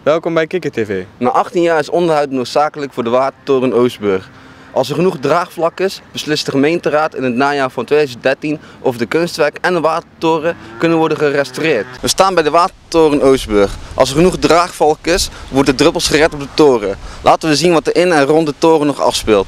Welkom bij Kikker TV. Na 18 jaar is onderhoud noodzakelijk voor de Watertoren Oostburg. Als er genoeg draagvlak is, beslist de gemeenteraad in het najaar van 2013 of de kunstwerk en de watertoren kunnen worden gerestaureerd. We staan bij de Watertoren Oostburg. Als er genoeg draagvlak is, wordt de druppels gered op de toren. Laten we zien wat er in en rond de toren nog afspeelt.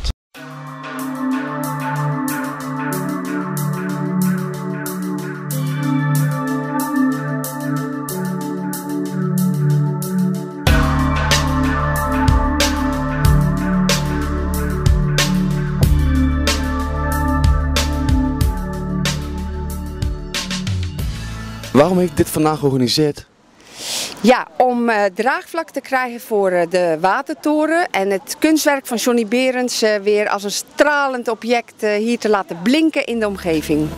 Waarom heeft dit vandaag georganiseerd? Ja, om draagvlak te krijgen voor de watertoren en het kunstwerk van Johnny Berends weer als een stralend object hier te laten blinken in de omgeving.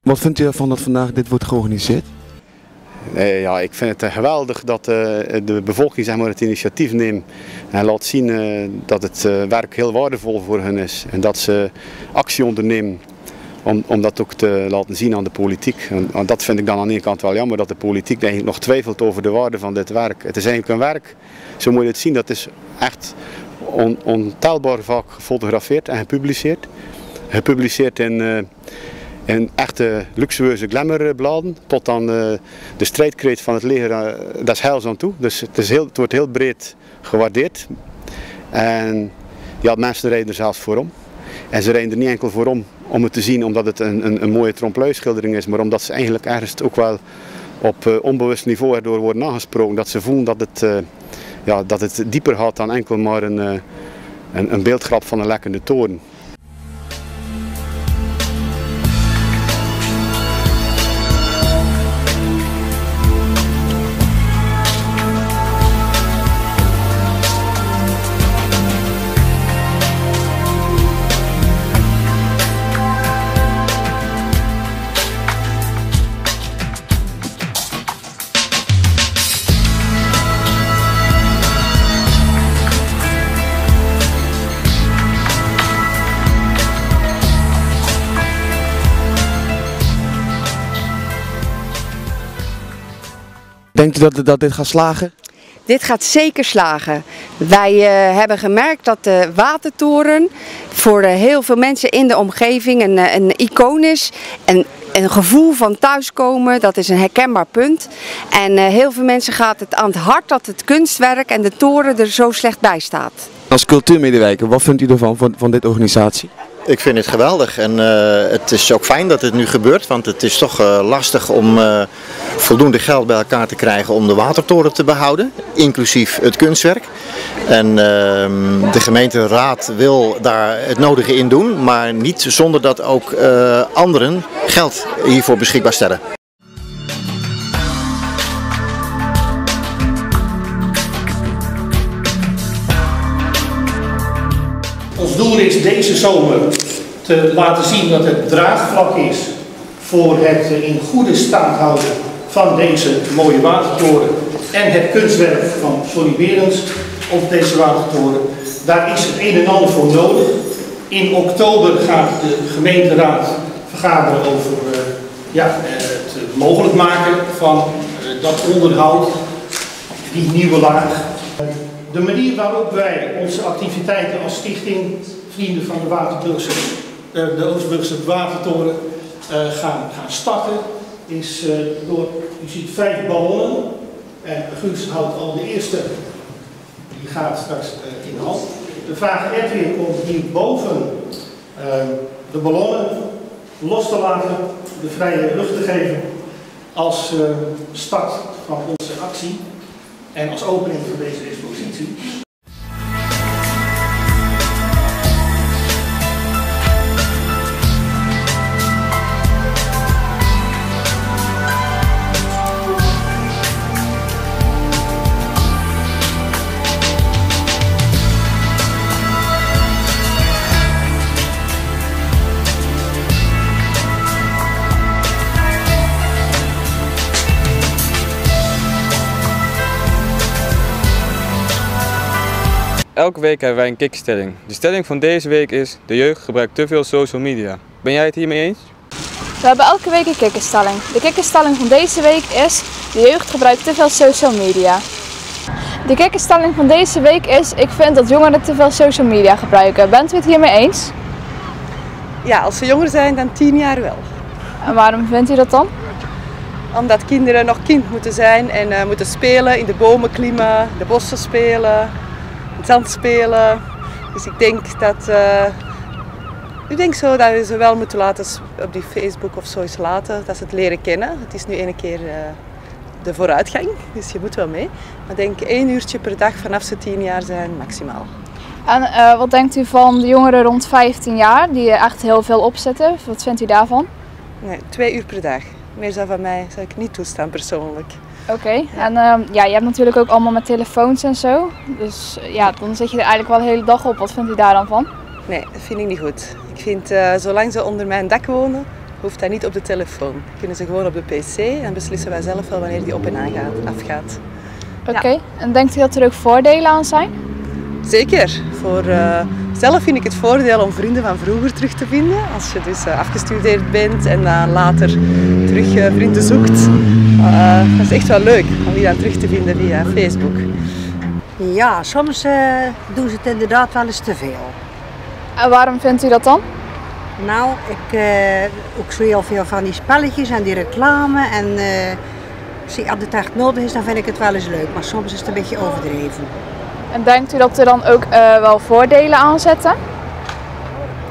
Wat vindt u ervan dat vandaag dit wordt georganiseerd? Ja, ik vind het geweldig dat de bevolking zeg maar, het initiatief neemt en laat zien dat het werk heel waardevol voor hen is. En dat ze actie ondernemen om dat ook te laten zien aan de politiek. En dat vind ik dan aan de ene kant wel jammer, dat de politiek eigenlijk nog twijfelt over de waarde van dit werk. Het is eigenlijk een werk, zo moet je het zien, dat is echt ontelbaar vaak gefotografeerd en gepubliceerd. Gepubliceerd in echte luxueuze glamorbladen, tot aan de strijdkreet van het leger des heils aan toe. Dus het wordt heel breed gewaardeerd. En ja, mensen rijden er zelfs voor om. En ze rijden er niet enkel voor om het te zien omdat het een mooie trompe-l'œil-schildering is, maar omdat ze eigenlijk ergens ook wel op onbewust niveau erdoor worden aangesproken. Dat ze voelen dat het dieper gaat dan enkel maar een beeldgrap van een lekkende toren. Denkt u dat dit gaat slagen? Dit gaat zeker slagen. Wij hebben gemerkt dat de watertoren voor heel veel mensen in de omgeving een icoon is. Een gevoel van thuiskomen, dat is een herkenbaar punt. En heel veel mensen gaat het aan het hart dat het kunstwerk en de toren er zo slecht bij staat. Als cultuurmedewerker, wat vindt u ervan van deze organisatie? Ik vind het geweldig en het is ook fijn dat het nu gebeurt, want het is toch lastig om voldoende geld bij elkaar te krijgen om de watertoren te behouden, inclusief het kunstwerk. En de gemeenteraad wil daar het nodige in doen, maar niet zonder dat ook anderen geld hiervoor beschikbaar stellen. Ons doel is deze zomer te laten zien dat het draagvlak is voor het in goede staat houden van deze mooie watertoren en het kunstwerk van Johnny Berends op deze watertoren. Daar is het een en ander voor nodig. In oktober gaat de gemeenteraad vergaderen over het mogelijk maken van dat onderhoud, die nieuwe laag. De manier waarop wij onze activiteiten als stichting Vrienden van de Oostburgse Watertoren gaan starten is door, u ziet 5 ballonnen en Guus houdt al de eerste, die gaat straks in de hand. We vragen Edwin om hierboven de ballonnen los te laten, de vrije lucht te geven als start van onze actie. En als opening van deze expositie. Elke week hebben wij een kikkerstelling. De stelling van deze week is: de jeugd gebruikt te veel social media. Ben jij het hiermee eens? We hebben elke week een kikkerstelling. De kikkerstelling van deze week is: de jeugd gebruikt te veel social media. De kikkerstelling van deze week is: ik vind dat jongeren te veel social media gebruiken. Bent u het hiermee eens? Ja, als ze jonger zijn dan 10 jaar wel. En waarom vindt u dat dan? Omdat kinderen nog kind moeten zijn en moeten spelen, in de bomen klimmen, in de bossen spelen, in het zand spelen. Dus ik denk zo dat we ze wel moeten laten op die Facebook of zo eens laten, dat ze het leren kennen. Het is nu ene keer de vooruitgang, dus je moet wel mee. Maar ik denk 1 uurtje per dag vanaf ze 10 jaar zijn maximaal. En wat denkt u van de jongeren rond 15 jaar die echt heel veel opzetten? Wat vindt u daarvan? Nee, 2 uur per dag. Meer zou ik niet toestaan persoonlijk. Oké. En ja, je hebt natuurlijk ook allemaal met telefoons en zo. Dus ja, dan zit je er eigenlijk wel de hele dag op. Wat vindt u daar dan van? Nee, dat vind ik niet goed. Ik vind, zolang ze onder mijn dak wonen, hoeft dat niet op de telefoon. Kunnen ze gewoon op de pc en beslissen wij zelf wel wanneer die op en afgaat. Oké. Ja. En denkt u dat er ook voordelen aan zijn? Zeker. Zelf vind ik het voordeel om vrienden van vroeger terug te vinden. Als je dus afgestudeerd bent en dan later terug vrienden zoekt. Dat is echt wel leuk om die dan terug te vinden via Facebook. Ja, soms doen ze het inderdaad wel eens te veel. En waarom vindt u dat dan? Nou, ik ook zo heel veel van die spelletjes en die reclame. En als het echt nodig is, dan vind ik het wel eens leuk. Maar soms is het een beetje overdreven. En denkt u dat er dan ook wel voordelen aan zitten?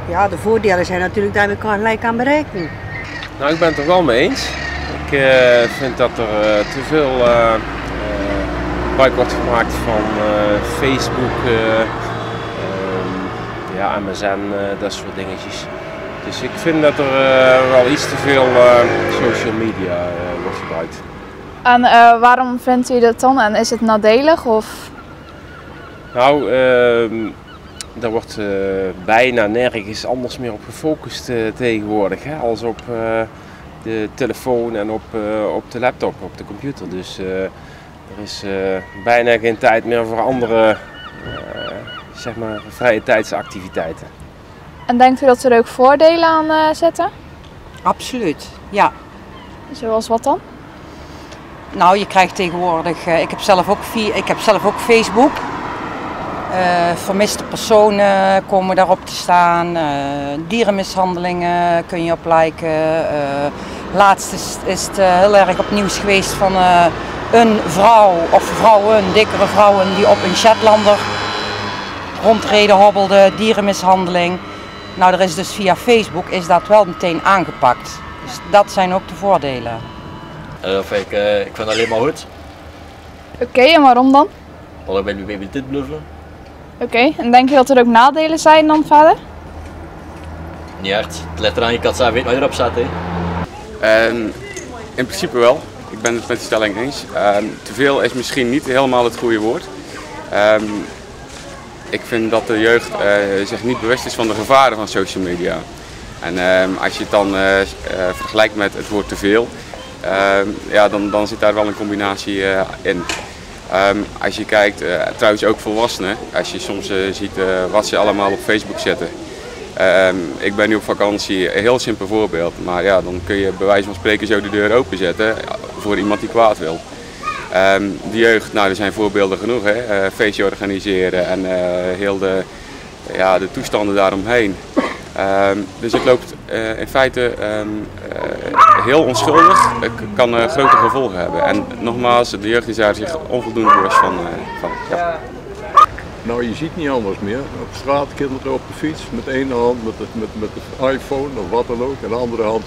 Ja, de voordelen zijn natuurlijk dat je elkaar gelijk kan bereiken. Nou, ik ben het er wel mee eens. Ik vind dat er te veel gebruik wordt gemaakt van Facebook, ja, MSN, dat soort dingetjes. Dus ik vind dat er wel iets te veel social media wordt gebruikt. En waarom vindt u dat dan? En is het nadelig of? Nou, daar wordt bijna nergens anders meer op gefocust tegenwoordig, hè, als op de telefoon en op de laptop, op de computer. Dus er is bijna geen tijd meer voor andere zeg maar vrije tijdsactiviteiten. En denkt u dat er ook voordelen aan zitten? Absoluut, ja. Zoals wat dan? Nou, je krijgt tegenwoordig, ik heb zelf ook Facebook. Vermiste personen komen daarop te staan, dierenmishandelingen kun je op liken. Laatst is het heel erg op nieuws geweest van een vrouw of vrouwen, dikkere vrouwen die op een Shetlander rondreden, hobbelden, dierenmishandeling. Nou, er is dus via Facebook is dat wel meteen aangepakt. Dus dat zijn ook de voordelen. Ik vind het alleen maar goed. Oké, en waarom dan? Want ik ben nu weer met dit bluffen. Oké, en denk je dat er ook nadelen zijn dan verder? Niet echt. Het ligt eraan, je kan zelf weten wat je erop zet. In principe wel. Ik ben het met de stelling eens. Te veel is misschien niet helemaal het goede woord. Ik vind dat de jeugd zich niet bewust is van de gevaren van social media. En als je het dan vergelijkt met het woord te veel, ja, dan zit daar wel een combinatie in. Als je kijkt, trouwens ook volwassenen, als je soms ziet wat ze allemaal op Facebook zetten. Ik ben nu op vakantie, een heel simpel voorbeeld, maar ja, dan kun je bij wijze van spreken zo de deur openzetten voor iemand die kwaad wil. De jeugd, nou er zijn voorbeelden genoeg, hè? Feestje organiseren en heel de toestanden daaromheen. Dus het loopt in feite heel onschuldig, het kan grote gevolgen hebben. En nogmaals, de jeugd is daar zich onvoldoende bewust van. Ja. Nou, je ziet niet anders meer. Op straat, kinderen op de fiets, met één hand met de iPhone of wat dan ook. En de andere hand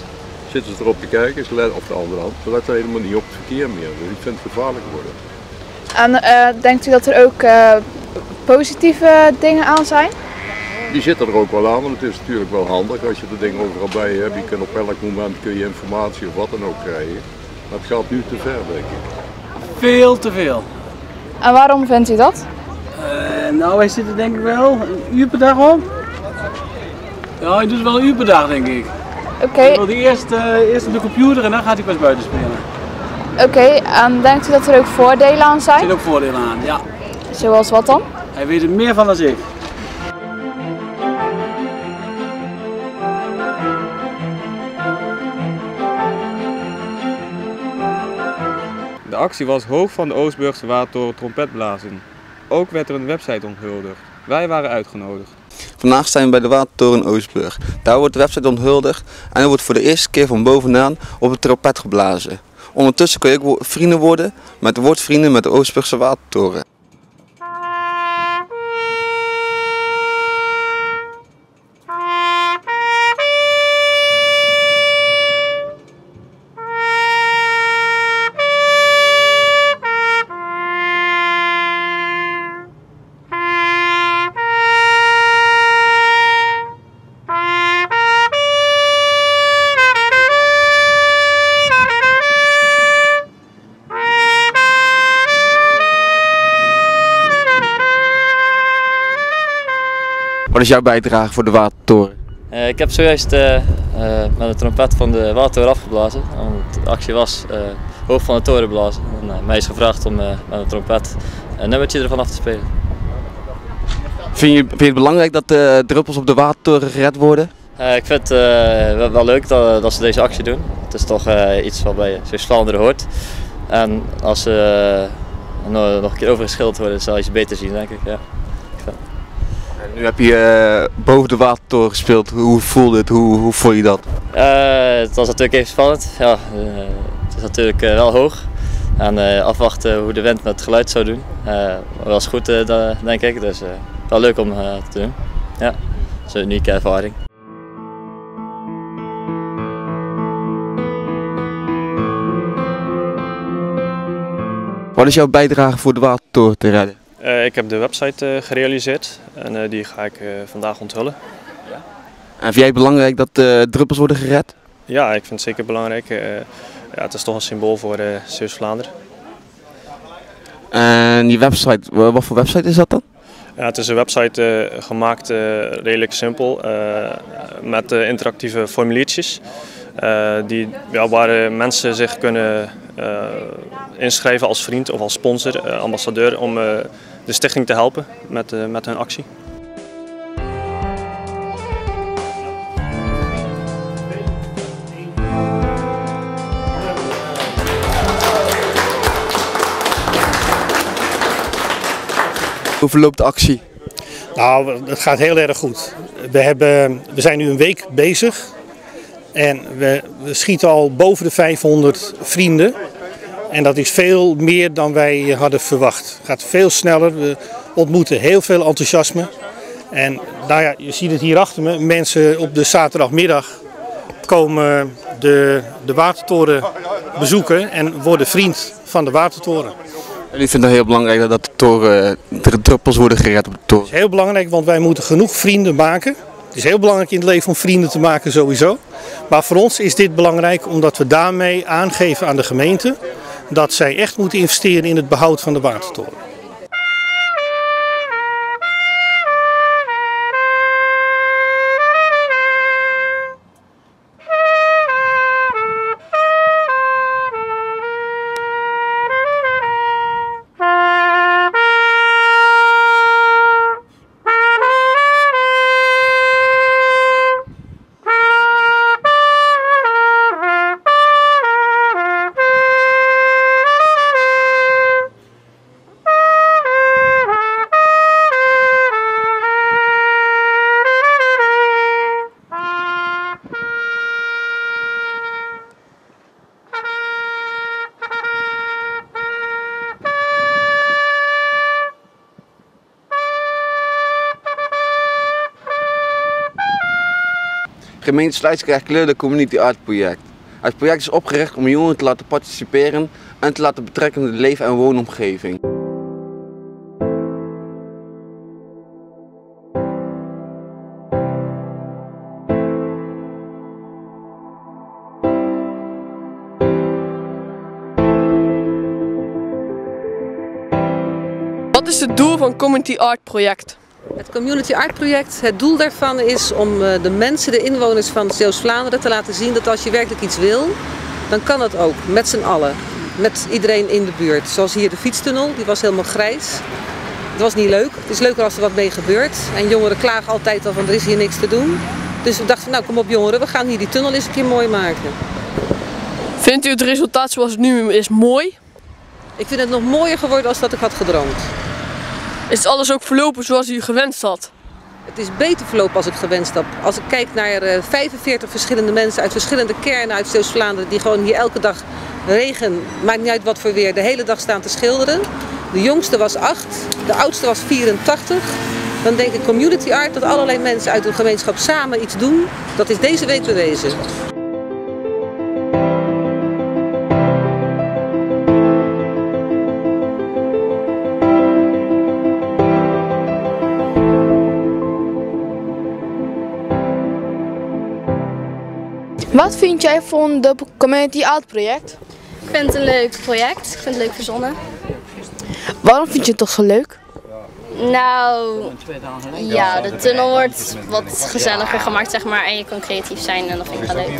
zitten ze erop te kijken, of de andere hand. Ze letten helemaal niet op het verkeer meer. Dus ik vind het gevaarlijk worden. En denkt u dat er ook positieve dingen aan zijn? Die zitten er ook wel aan, want het is natuurlijk wel handig als je de dingen overal bij hebt. Je kunt op elk moment informatie of wat dan ook krijgen. Maar het gaat nu te ver, denk ik. Veel te veel. En waarom vindt u dat? Nou, wij zitten denk ik wel een uur per dag op. Ja, hij doet wel een uur per dag, denk ik. Oké. Hij wil eerst op de computer en dan gaat hij pas buiten spelen. Oké, en denkt u dat er ook voordelen aan zijn? Er zitten ook voordelen aan, ja. Zoals wat dan? Hij weet er meer van dan ik. De actie was hoog van de Oostburgse watertoren trompetblazen. Ook werd er een website onthuldigd. Wij waren uitgenodigd. Vandaag zijn we bij de Watertoren Oostburg. Daar wordt de website onthuldigd en er wordt voor de eerste keer van bovenaan op het trompet geblazen. Ondertussen kun je ook vrienden worden met de woordvrienden met de Oostburgse Watertoren. Wat is jouw bijdrage voor de Watertoren? Ik heb zojuist met de trompet van de Watertoren afgeblazen. Want de actie was hoog van de toren blazen. En, mij is gevraagd om met een trompet een nummertje ervan af te spelen. Vind je het belangrijk dat de druppels op de Watertoren gered worden? Ik vind het wel leuk dat ze deze actie doen. Het is toch iets wat bij Zeeuws-Vlaanderen hoort. En als ze nog een keer overgeschilderd worden, zal je ze beter zien, denk ik. Ja. Nu heb je boven de Watertoren gespeeld. Hoe voelde het? Hoe vond je dat? Het was natuurlijk even spannend. Ja, het is natuurlijk wel hoog. En afwachten hoe de wind met het geluid zou doen. Was goed, denk ik. Dus wel leuk om te doen. Ja, dat is een unieke ervaring. Wat is jouw bijdrage voor de Watertoren te redden? Ik heb de website gerealiseerd en die ga ik vandaag onthullen. Ja. En vind jij het belangrijk dat de druppels worden gered? Ja, ik vind het zeker belangrijk. Ja, het is toch een symbool voor Zeeuws-Vlaanderen. En die website, wat voor website is dat dan? Ja, het is een website gemaakt redelijk simpel met interactieve formuliertjes. Waar mensen zich kunnen inschrijven als vriend of als sponsor, ambassadeur om de stichting te helpen met hun actie. Hoe verloopt de actie? Nou, het gaat heel erg goed. We zijn nu een week bezig en we schieten al boven de 500 vrienden. En dat is veel meer dan wij hadden verwacht. Het gaat veel sneller, we ontmoeten heel veel enthousiasme. En nou ja, je ziet het hier achter me, mensen op de zaterdagmiddag komen de Watertoren bezoeken en worden vriend van de Watertoren. En ik vind het heel belangrijk dat de druppels worden gered op de toren. Het is heel belangrijk, want wij moeten genoeg vrienden maken. Het is heel belangrijk in het leven om vrienden te maken sowieso. Maar voor ons is dit belangrijk omdat we daarmee aangeven aan de gemeente dat zij echt moeten investeren in het behoud van de Watertoren. Gemeente Sluis krijgt Kleurde Community Art Project. Het project is opgericht om jongeren te laten participeren en te laten betrekken in de leef- en woonomgeving. Wat is het doel van Community Art Project? Het Community Art Project, het doel daarvan is om de mensen, de inwoners van Zeeuws-Vlaanderen te laten zien dat als je werkelijk iets wil, dan kan het ook, met z'n allen. Met iedereen in de buurt. Zoals hier de fietstunnel, die was helemaal grijs. Het was niet leuk. Het is leuker als er wat mee gebeurt. En jongeren klagen altijd al van er is hier niks te doen. Dus we dachten, nou kom op jongeren, we gaan hier die tunnel eens een keer mooi maken. Vindt u het resultaat zoals het nu is mooi? Ik vind het nog mooier geworden dan dat ik had gedroomd. Is alles ook verlopen zoals u gewenst had? Het is beter verlopen als ik gewenst heb. Als ik kijk naar 45 verschillende mensen uit verschillende kernen uit Zeeuws-Vlaanderen die gewoon hier elke dag regen, maakt niet uit wat voor weer, de hele dag staan te schilderen. De jongste was 8, de oudste was 84. Dan denk ik community art, dat allerlei mensen uit de gemeenschap samen iets doen. Dat is deze week bewezen. Wat vind jij van de Community Art project? Ik vind het een leuk project. Ik vind het leuk verzonnen. Waarom vind je het toch zo leuk? Nou, ja, de tunnel wordt wat gezelliger gemaakt, zeg maar, en je kan creatief zijn en dat vind ik wel leuk.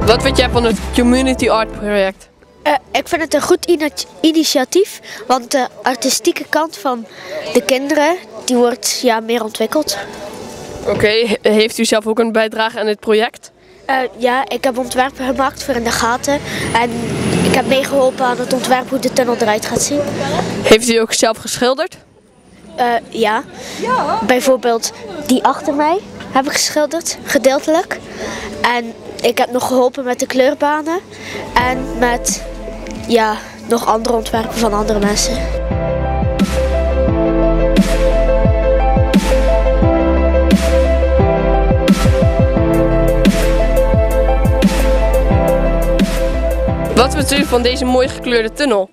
Wat vind jij van het Community Art project? Ik vind het een goed initiatief, want de artistieke kant van de kinderen die wordt meer ontwikkeld. Oké, heeft u zelf ook een bijdrage aan dit project? Ja, ik heb ontwerpen gemaakt voor in de gaten en ik heb meegeholpen aan het ontwerp hoe de tunnel eruit gaat zien. Heeft u ook zelf geschilderd? Ja, bijvoorbeeld die achter mij heb ik geschilderd, gedeeltelijk. En ik heb nog geholpen met de kleurbanen en met nog andere ontwerpen van andere mensen. Wat vindt u van deze mooi gekleurde tunnel?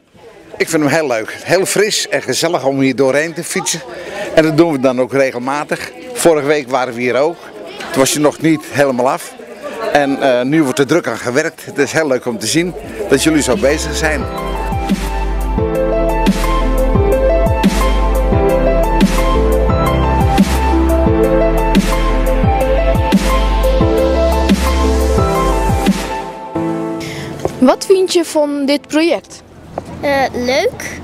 Ik vind hem heel leuk. Heel fris en gezellig om hier doorheen te fietsen. En dat doen we dan ook regelmatig. Vorige week waren we hier ook. Het was je nog niet helemaal af. En nu wordt er druk aan gewerkt. Het is heel leuk om te zien dat jullie zo bezig zijn. Wat vind je van dit project? Leuk,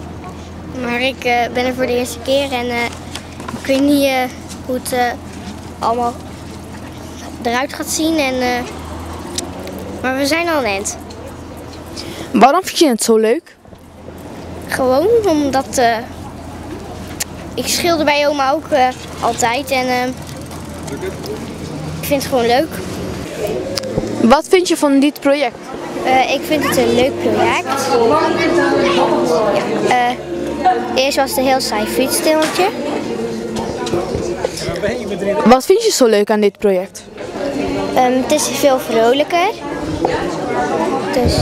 maar ik ben er voor de eerste keer en ik weet niet hoe het allemaal eruit gaat zien. Maar we zijn al aan het eind. Waarom vind je het zo leuk? Gewoon omdat ik schilder bij oma ook altijd en ik vind het gewoon leuk. Wat vind je van dit project? Ik vind het een leuk project. Eerst was het een heel saai fietstunneltje. Wat vind je zo leuk aan dit project? Het is veel vrolijker. Dus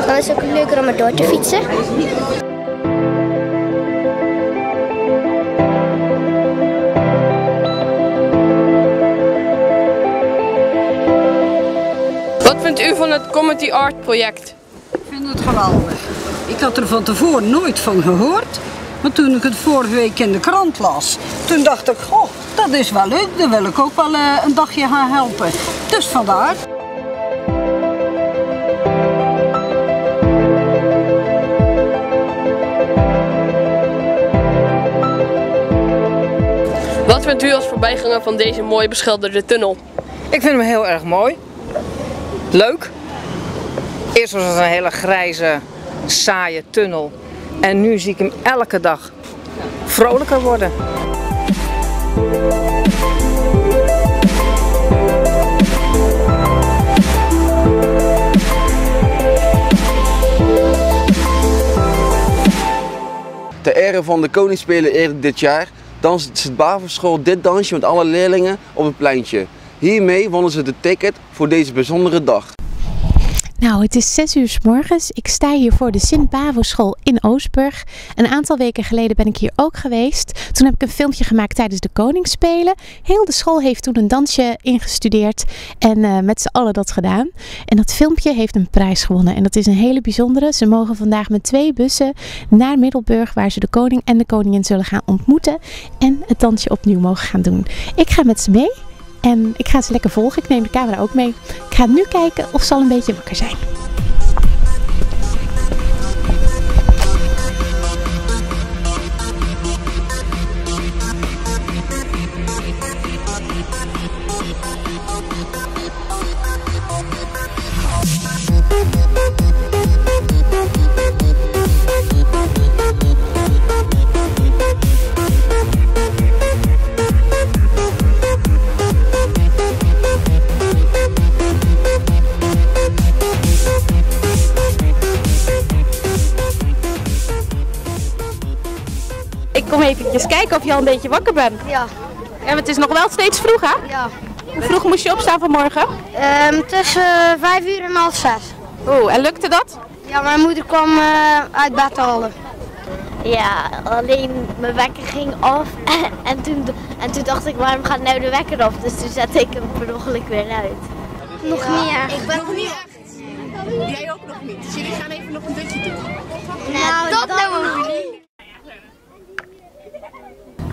dan is het ook leuker om er door te fietsen. Wat vindt u van het Community Art project? Ik vind het geweldig. Ik had er van tevoren nooit van gehoord. Maar toen ik het vorige week in de krant las, toen dacht ik, goh, dat is wel leuk. Daar wil ik ook wel een dagje gaan helpen. Dus vandaar. Wat vindt u als voorbijganger van deze mooi beschilderde tunnel? Ik vind hem heel erg mooi. Leuk. Eerst was het een hele grijze, saaie tunnel. En nu zie ik hem elke dag vrolijker worden. Ter ere van de Koningsspelen eerder dit jaar danst de Bavenschool dit dansje met alle leerlingen op het pleintje. Hiermee wonnen ze de ticket voor deze bijzondere dag. Nou, het is 6 uur 's morgens. Ik sta hier voor de Sint-Bavo-school in Oostburg. Een aantal weken geleden ben ik hier ook geweest. Toen heb ik een filmpje gemaakt tijdens de Koningsspelen. Heel de school heeft toen een dansje ingestudeerd en met z'n allen dat gedaan. En dat filmpje heeft een prijs gewonnen en dat is een hele bijzondere. Ze mogen vandaag met 2 bussen naar Middelburg waar ze de koning en de koningin zullen gaan ontmoeten en het dansje opnieuw mogen gaan doen. Ik ga met ze mee. En ik ga ze lekker volgen. Ik neem de camera ook mee. Ik ga nu kijken of ze al een beetje wakker zijn. Ik kom eventjes kijken of je al een beetje wakker bent. Ja. Ja, het is nog wel steeds vroeg, hè? Ja. Hoe vroeg moest je opstaan vanmorgen? Tussen 5 uur en half 6. Oeh, en lukte dat? Ja, mijn moeder kwam uit bed halen. Ja, alleen mijn wekker ging af en toen dacht ik, waarom gaat nou de wekker af? Dus toen zette ik hem per ongeluk weer uit. Nog niet echt. Ik ben nog niet echt. Jij ook nog niet. Dus jullie gaan even nog een dutje doen. Nou, dat doen we niet.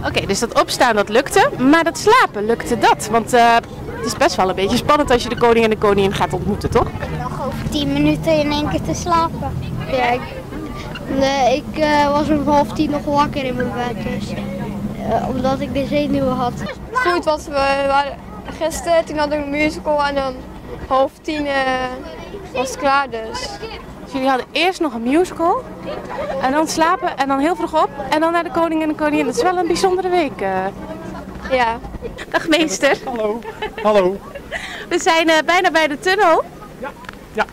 Oké, dus dat opstaan dat lukte, maar dat slapen lukte dat? Want het is best wel een beetje spannend als je de koning en de koningin gaat ontmoeten, toch? Nog over 10 minuten in één keer te slapen. Ja, ik was om 9:30 nog wakker in mijn bed, dus omdat ik de zenuwen had. Goed, want we waren gisteren, toen hadden we een musical en dan 9:30 was het klaar dus. Dus jullie hadden eerst nog een musical en dan slapen en dan heel vroeg op en dan naar de koning en de koningin. Dat is wel een bijzondere week. Ja. Dag meester. Hallo. Hallo. We zijn bijna bij de tunnel. Ja.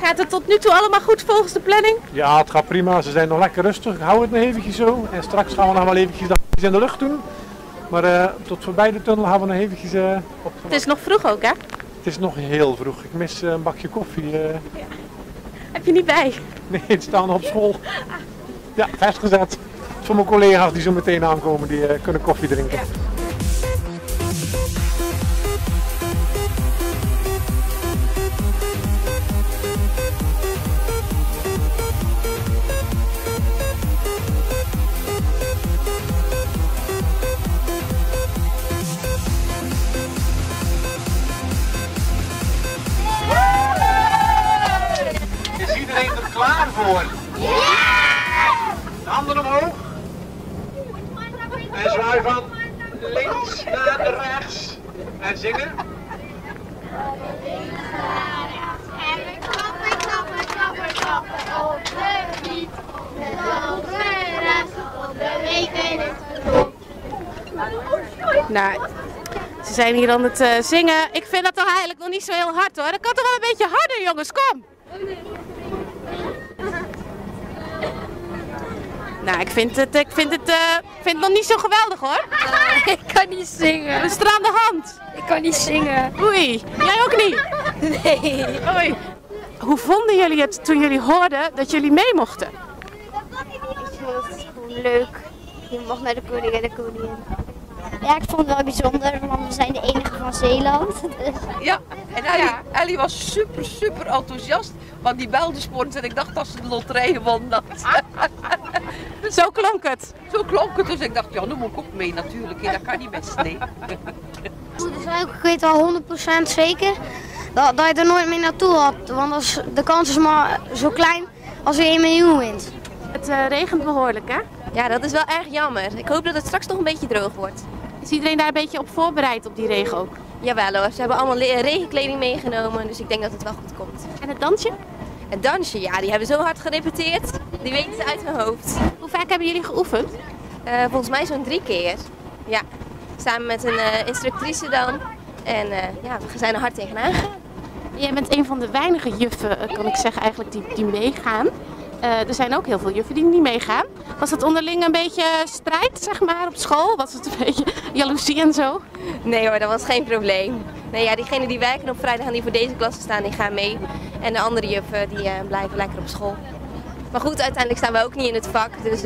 Gaat het tot nu toe allemaal goed volgens de planning? Ja, het gaat prima. Ze zijn nog lekker rustig. Hou het nog eventjes zo. En straks gaan we nog wel eventjes iets in de lucht doen. Maar tot voorbij de tunnel gaan we nog eventjes op. Het is nog vroeg ook, hè? Het is nog heel vroeg. Ik mis een bakje koffie. Ja. Heb je niet bij? Nee, het staan op school. Ja, vastgezet. Voor mijn collega's die zo meteen aankomen, die kunnen koffie drinken. Ja. Is iedereen er klaar voor? Ja! De handen omhoog. En zwaai van links naar rechts. En zingen. Nou, ze zijn hier aan het zingen. Ik vind dat toch eigenlijk nog niet zo heel hard hoor. Dat kan toch wel een beetje harder jongens, kom! Nou, ik vind het nog niet zo geweldig hoor. Ik kan niet zingen. We staan aan de hand. Ik kan niet zingen. Oei, jij ook niet? Nee. Oei. Hoe vonden jullie het toen jullie hoorden dat jullie mee mochten? Ik vond het gewoon leuk. Je mag naar de koning en de koningin. Ja, ik vond het wel bijzonder, want we zijn de enige van Zeeland. Dus. Ja, en Ellie was super enthousiast, want die belde sport en ik dacht dat ze de loterij gewonnen had. Zo klonk het. Zo klonk het, dus ik dacht, ja, nu moet ik ook mee natuurlijk, dat kan niet best, nee. Dus ik weet al 100% zeker dat je er nooit meer naartoe had, want de kans is maar zo klein als je 1 miljoen wint. Het regent behoorlijk hè? Ja, dat is wel erg jammer. Ik hoop dat het straks nog een beetje droog wordt. Is iedereen daar een beetje op voorbereid op die regen ook? Jawel hoor, ze hebben allemaal regenkleding meegenomen, dus ik denk dat het wel goed komt. En het dansje? Het dansje, ja, die hebben zo hard gerepeteerd. Die weten ze uit hun hoofd. Hoe vaak hebben jullie geoefend? Volgens mij zo'n 3 keer. Ja, samen met een instructrice dan. En ja, we zijn er hard tegenaan gegaan. Jij bent een van de weinige juffen, kan ik zeggen, eigenlijk die meegaan. Er zijn ook heel veel juffen die niet meegaan. Was het onderling een beetje strijd, zeg maar, op school? Was het een beetje jaloezie en zo? Nee hoor, dat was geen probleem. Nee, ja, diegenen die werken op vrijdag en die voor deze klasse staan, die gaan mee. En de andere juffen die blijven lekker op school. Maar goed, uiteindelijk staan we ook niet in het vak, dus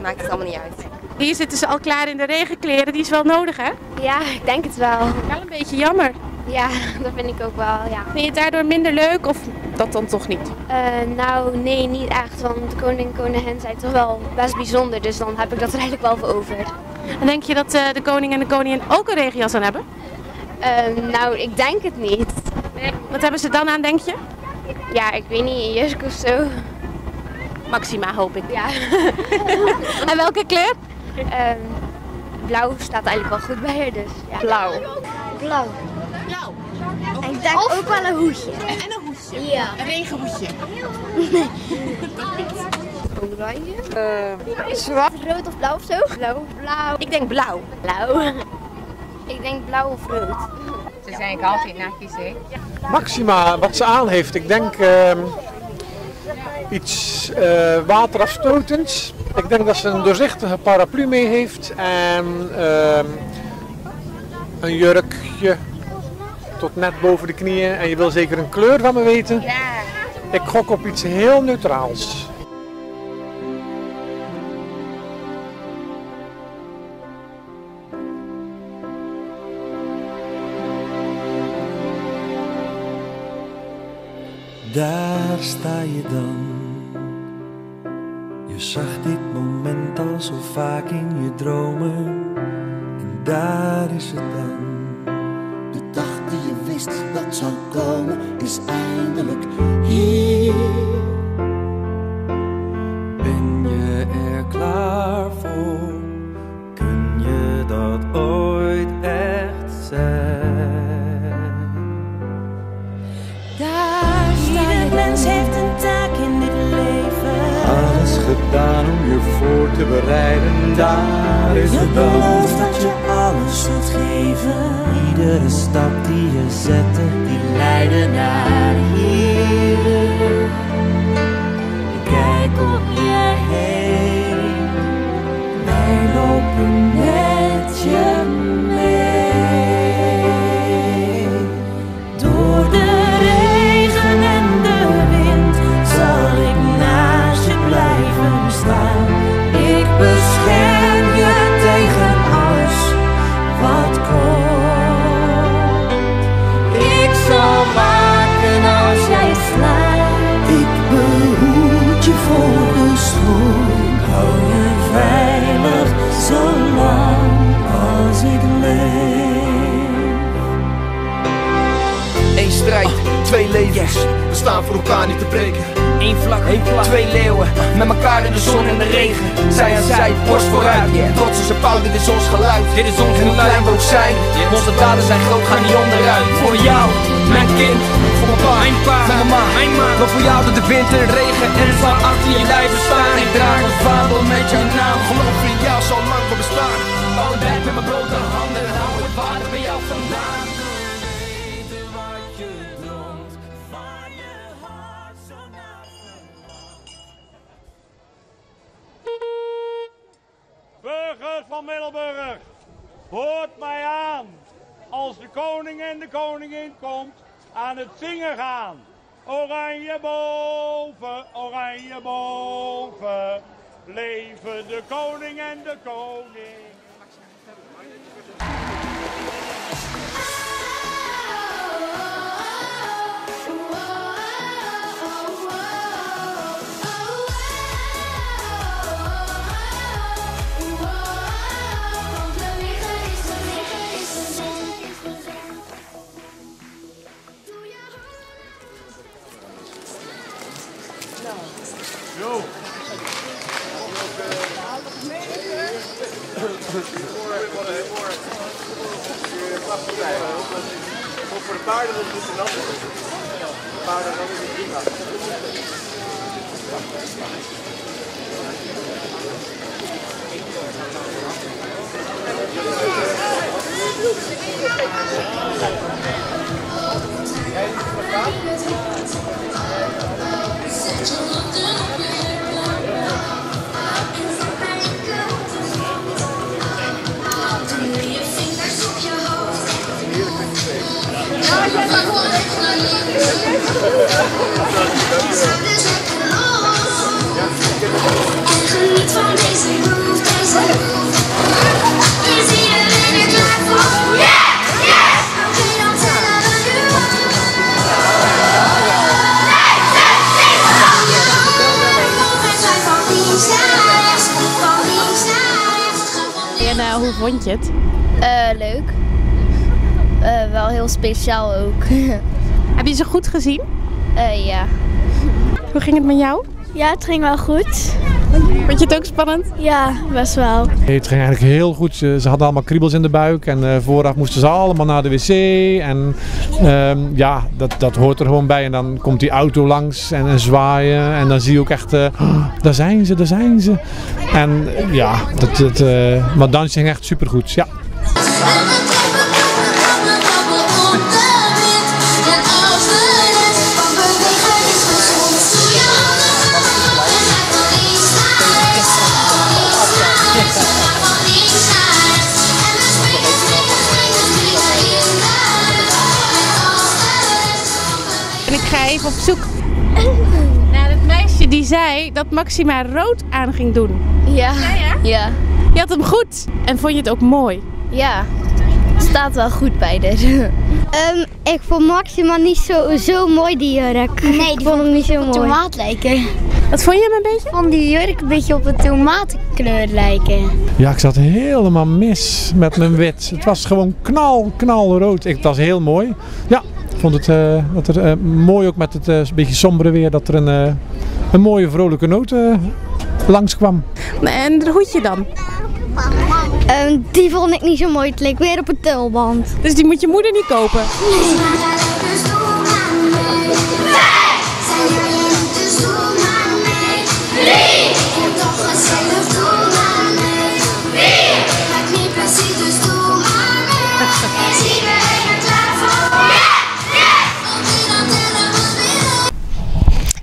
maakt het allemaal niet uit. Hier zitten ze al klaar in de regenkleren, die is wel nodig hè? Ja, ik denk het wel. Wel een beetje jammer. Ja, dat vind ik ook wel, ja. Vind je het daardoor minder leuk of dat dan toch niet? Nou, nee, niet echt. Want de koning en koningin zijn toch wel best bijzonder. Dus dan heb ik dat er eigenlijk wel voor over. En denk je dat de koning en de koningin ook een regenjas aan hebben? Nou, ik denk het niet. Nee. Wat hebben ze dan aan, denk je? Ja, ik weet niet, een jurk of zo. Maxima, hoop ik. Ja. En welke kleur? Blauw staat eigenlijk wel goed bij haar, dus ja. Blauw. Blauw. Blauw. En ik denk ook wel een hoedje. En een hoedje? Ja. Een regenhoedje? Nee. Oranje. Zwart. Rood of blauw of zo? Blauw. Blauw. Ik denk blauw. Blauw. Ik denk blauw of rood. Ze zijn altijd netjes, hè? Maxima, wat ze aan heeft, ik denk iets waterafstotends. Ik denk dat ze een doorzichtige paraplu mee heeft en een jurkje tot net boven de knieën. En je wil zeker een kleur van me weten? Ja. Ik gok op iets heel neutraals. Daar sta je dan. Je zag dit moment al zo vaak in je dromen. En daar is het dan. De dag die je wist dat zou komen is eindelijk hier. Ben je er klaar voor? Kun je dat ooit echt zijn? Ieder mens heeft een taak in dit leven. Alles gedaan om je voor te bereiden, daar is het dan. Je belooft dat je alles zult geven. Iedere stap die je zette, die leidde naar hier. Kijk om je heen. Wij lopen met je mee. Door de regen en de wind zal ik naast je blijven staan. Ik bescherm je tegen alles wat komt. Ik zal waken als jij slaapt. Ik behoed je voor de storm. Hou je veilig zolang als ik leef. Eén strijd, twee levens, we staan voor elkaar niet te breken. Eén vlak, twee leeuwen, met elkaar in de zon en de regen. Zij aan zij, borst vooruit, trots is een pauw, dit is ons geluid. Dit is ons geluid, hoe klein we ook zijn, onze daden zijn groot, gaan niet onderuit. Voor jou, mijn kind, voor mijn pa, mijn ma, maar voor jou door de wind en de regen. En het zal achter je blijven staan. Ik draag het vaandel met jouw naam, geloof in jou, zo lang voor bestaan. Alle tijd met mijn blote handen, en hou het water bij jou vandaan. Burgers van Middelburg, hoort mij aan. Als de koning en de koningin komt, aan het zingen gaan. Oranje boven, leven de koning en de koning. Yo. Voor de paarden is het een ander. De paarden dan is het prima. Heerlijk met je vond je het? Leuk. Wel heel speciaal ook. Heb je ze goed gezien? Ja. Hoe ging het met jou? Ja, het ging wel goed. Vond je het ook spannend? Ja, best wel. Nee, het ging eigenlijk heel goed. Ze hadden allemaal kriebels in de buik en vooraf moesten ze allemaal naar de wc. En ja, dat hoort er gewoon bij. En dan komt die auto langs en zwaaien. En dan zie je ook echt, daar zijn ze, daar zijn ze. En ja, maar dans ging echt supergoed. Ja. En ik ga even op zoek naar het meisje die zei dat Maxima rood aan ging doen. Ja. Ja. Je had hem goed. En vond je het ook mooi? Ja. Staat wel goed bij dit. Ik vond Maxima niet zo mooi die jurk. Nee, die vond hem niet zo mooi. Tomaat lijken. Wat vond je hem een beetje? Ik vond die jurk een beetje op een tomatenkleur lijken. Ja, ik zat helemaal mis met mijn wit. Het was gewoon knalrood. Het was heel mooi. Ja, ik vond het mooi ook met het beetje sombere weer dat er een mooie vrolijke noot langskwam. En het hoedje dan? Die vond ik niet zo mooi. Het leek weer op een tulband. Dus die moet je moeder niet kopen?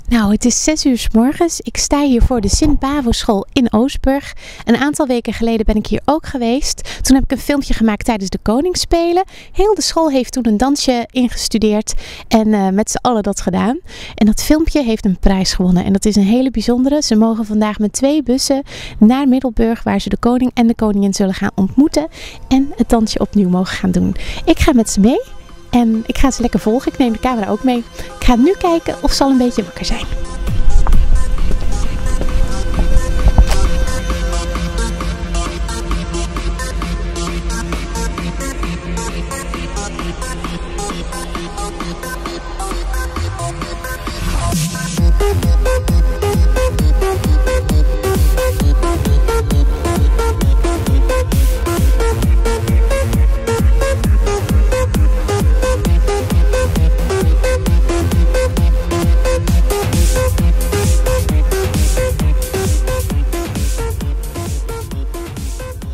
Nou, het is 6 uur 's morgens. Ik sta hier voor de Sint-Bavo-school in Oostburg. Een aantal weken geleden ben ik hier ook geweest. Toen heb ik een filmpje gemaakt tijdens de Koningsspelen. Heel de school heeft toen een dansje ingestudeerd en met z'n allen dat gedaan. En dat filmpje heeft een prijs gewonnen en dat is een hele bijzondere. Ze mogen vandaag met 2 bussen naar Middelburg waar ze de koning en de koningin zullen gaan ontmoeten. En het dansje opnieuw mogen gaan doen. Ik ga met ze mee. En ik ga ze lekker volgen. Ik neem de camera ook mee. Ik ga nu kijken of ze al een beetje wakker zijn.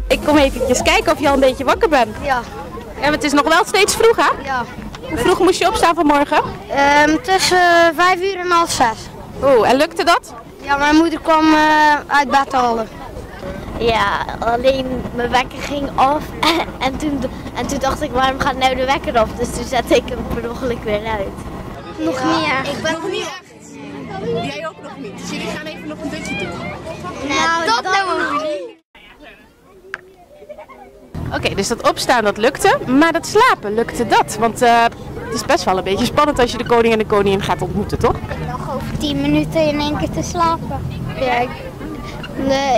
Ik kom eventjes kijken of je al een beetje wakker bent. Ja. Ja, het is nog wel steeds vroeg, hè? Ja. Hoe vroeg moest je opstaan vanmorgen? Tussen 5 uur en half 6. Oeh, en lukte dat? Ja, mijn moeder kwam uit bed halen. Ja, alleen mijn wekker ging af en toen dacht ik, waarom gaat nou de wekker af? Dus toen zette ik hem per ongeluk weer uit. Nog niet echt. Ik ben nog niet echt. Jij ook nog niet. Dus jullie gaan even nog een dutje doen. Nou, dat doen we niet. Oké, dus dat opstaan dat lukte, maar dat slapen lukte dat? Want het is best wel een beetje spannend als je de koning en de koningin gaat ontmoeten, toch? Nog over 10 minuten in één keer te slapen. Ja,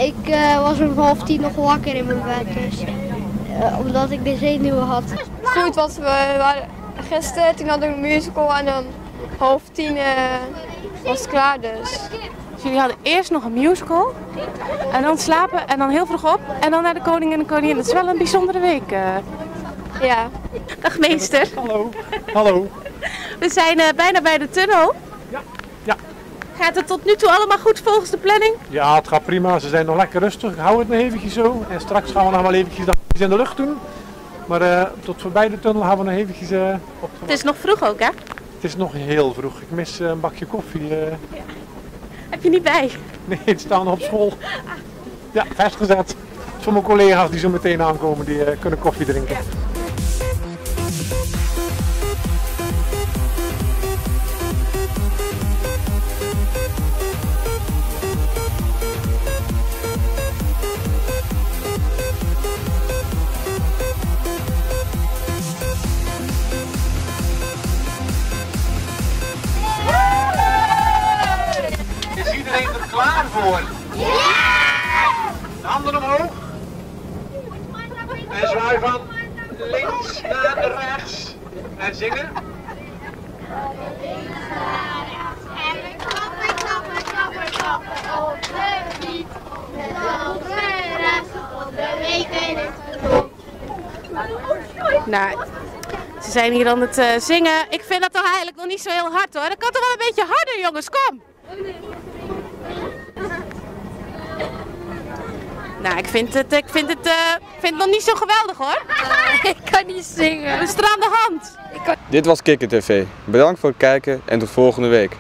ik was om 9:30 nog wakker in mijn bed, dus, omdat ik de zenuwen had. Goed, want we waren gisteren, toen hadden we een musical en dan 9:30 was het klaar dus. Dus jullie hadden eerst nog een musical en dan slapen en dan heel vroeg op en dan naar de koning en de koningin. Dat is wel een bijzondere week. Ja. Dag meester. Hallo. Hallo. We zijn bijna bij de tunnel. Ja. Gaat het tot nu toe allemaal goed volgens de planning? Ja, het gaat prima. Ze zijn nog lekker rustig. Ik hou het nog eventjes zo. En straks gaan we nog wel eventjes in de lucht doen. Maar tot voorbij de tunnel gaan we nog eventjes op. Het is nog vroeg ook, hè? Het is nog heel vroeg. Ik mis een bakje koffie. Ja. Heb je niet bij? Nee, het staan op school. Ja, vastgezet. Voor mijn collega's die zo meteen aankomen, die kunnen koffie drinken. Is iedereen er klaar voor? Ja! De handen omhoog. En zwaai van links naar rechts. En zingen. Nou, ze zijn hier aan het zingen. Ik vind dat toch eigenlijk nog niet zo heel hard hoor. Dat kan toch wel een beetje harder jongens, kom! Nou, ik vind het nog niet zo geweldig hoor. Ik kan niet zingen. Wat is er aan de hand? Dit was Kikker TV. Bedankt voor het kijken en tot volgende week.